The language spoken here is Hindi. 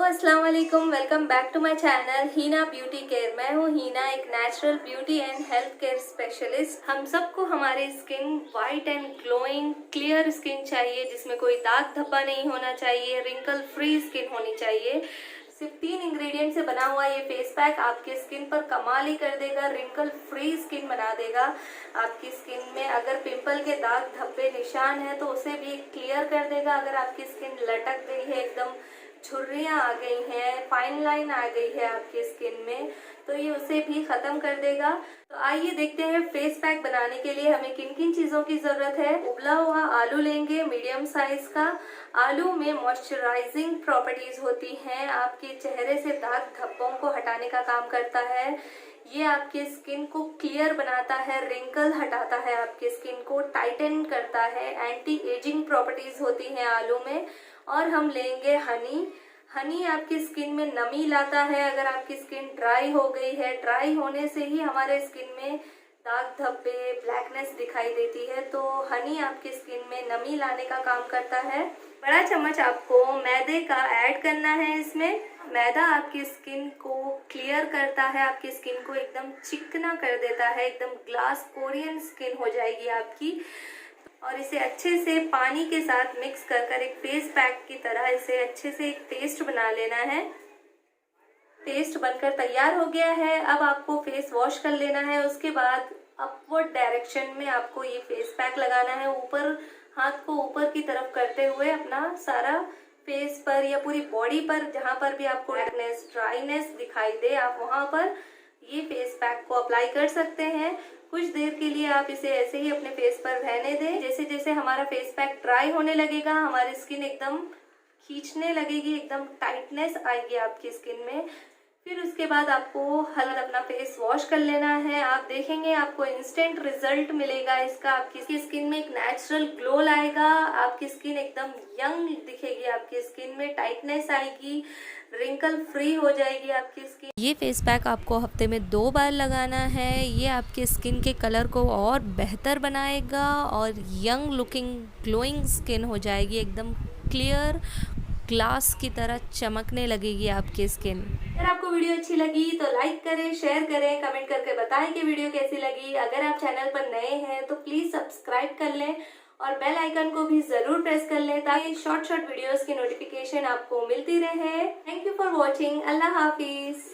अस्सलाम वालेकुम, welcome back to my channel Heena beauty care. मैं हूँ हीना, एक natural beauty and health care specialist. हम सबको हमारी skin white and glowing clear skin चाहिए, जिसमें कोई दाग धब्बा नहीं होना चाहिए, रिंकल फ्री स्किन होनी चाहिए। सिर्फ 3 इंग्रेडिएंट से बना हुआ ये फेस पैक आपके स्किन पर कमाल ही कर देगा, रिंकल फ्री स्किन बना देगा। आपकी स्किन में अगर पिंपल के दाग धब्बे निशान है तो उसे भी क्लियर कर देगा। अगर आपकी स्किन लटक गई है, एकदम झुर्रियाँ आ गई हैं, फाइन लाइन आ गई है आपकी स्किन में, तो ये उसे भी ख़त्म कर देगा। तो आइए देखते हैं फेस पैक बनाने के लिए हमें किन किन चीज़ों की ज़रूरत है। उबला हुआ आलू लेंगे मीडियम साइज़ का। आलू में मॉइस्चराइजिंग प्रॉपर्टीज़ होती हैं, आपके चेहरे से दाग धब्बों को हटाने का काम करता है। ये आपके स्किन को क्लियर बनाता है, रिंकल हटाता है, आपके स्किन को टाइटन करता है, एंटी एजिंग प्रॉपर्टीज़ होती हैं आलू में। और हम लेंगे हनी। हनी आपकी स्किन में नमी लाता है। अगर आपकी स्किन ड्राई हो गई है, ड्राई होने से ही हमारे स्किन में दाग धब्बे ब्लैकनेस दिखाई देती है, तो हनी आपकी स्किन में नमी लाने का काम करता है। बड़ा चम्मच आपको मैदे का ऐड करना है इसमें। मैदा आपकी स्किन को क्लियर करता है, आपकी स्किन को एकदम चिकना कर देता है, एकदम ग्लास कोरियन स्किन हो जाएगी आपकी। और इसे अच्छे से पानी के साथ मिक्स कर एक फेस पैक की तरह इसे अच्छे से एक पेस्ट बना लेना है। पेस्ट बनकर तैयार हो गया है। अब आपको फेस वॉश कर लेना है। उसके बाद अपवर्ड डायरेक्शन में आपको ये फेस पैक लगाना है। ऊपर हाथ को ऊपर की तरफ करते हुए अपना सारा फेस पर या पूरी बॉडी पर, जहाँ पर भी आपको रेडनेस ड्राइनेस दिखाई दे, आप वहाँ पर ये फेस पैक को अप्लाई कर सकते हैं। कुछ देर के लिए आप इसे ऐसे ही अपने फेस पर रहने दें। जैसे जैसे हमारा फेस पैक ड्राई होने लगेगा, हमारी स्किन एकदम खींचने लगेगी, एकदम टाइटनेस आएगी आपकी स्किन में। फिर उसके बाद आपको हल्का अपना फेस वॉश कर लेना है। आप देखेंगे आपको इंस्टेंट रिजल्ट मिलेगा इसका। आपकी स्किन में एक नेचुरल ग्लो लाएगा, आपकी स्किन एकदम यंग दिखेगी, आपकी स्किन में टाइटनेस आएगी, रिंकल फ्री हो जाएगी आपकी स्किन। ये फेस पैक आपको हफ्ते में 2 बार लगाना है। ये आपके स्किन के कलर को और बेहतर बनाएगा और यंग लुकिंग ग्लोइंग स्किन हो जाएगी, एकदम क्लियर ग्लास की तरह चमकने लगेगी आपकी स्किन। अगर आपको वीडियो अच्छी लगी तो लाइक करें, शेयर करें, कमेंट करके बताएं कि वीडियो कैसी लगी। अगर आप चैनल पर नए हैं तो प्लीज़ सब्सक्राइब कर लें और बेल आइकन को भी ज़रूर प्रेस कर लें, ताकि शॉर्ट वीडियोस की नोटिफिकेशन आपको मिलती रहे। Thank you for watching. अल्लाह हाफिज़।